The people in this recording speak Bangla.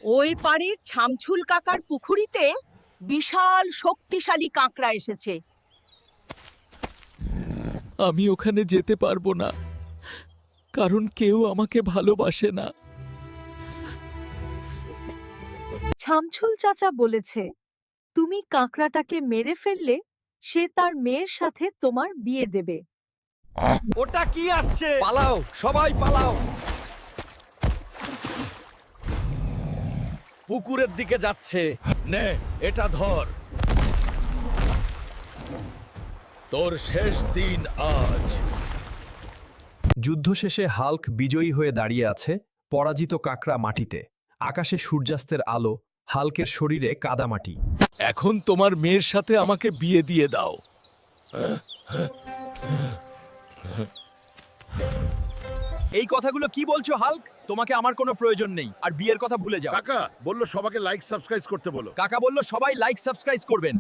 ওই পাড়ের ছামছুল কাকার পুকুরিতে বিশাল শক্তিশালী কাঁকড়া এসেছে। আমি ওখানে যেতে পারবো না, কারণ কেউ আমাকে ভালোবাসে না। ছামছুল চাচা বলেছে, তুমি কাঁকড়াটাকে মেরে ফেললে সে তার মেয়ের সাথে তোমার বিয়ে দেবে। ওটা কি আসছে? পালাও, সবাই পালাও। পুকুরের দিকে যাচ্ছে। নে, এটা ধর। তোর শেষ দিন আজ। যুদ্ধ শেষে হাল্ক বিজয়ী হয়ে দাঁড়িয়ে আছে, পরাজিত কাকড়া মাটিতে। আকাশে সূর্যাস্তের আলো, হাল্কের শরীরে কাদামাটি। এখন তোমার মেয়ের সাথে আমাকে বিয়ে দিয়ে দাও। এই কথাগুলো কি বলছো হাল্ক? তোমাকে আমার কোনো প্রয়োজন নেই, আর বিয়ের কথা ভুলে যাও। কাকা বললো সবাইকে লাইক সাবস্ক্রাইব করতে বলো। কাকা বলল সবাই লাইক সাবস্ক্রাইব করবেন।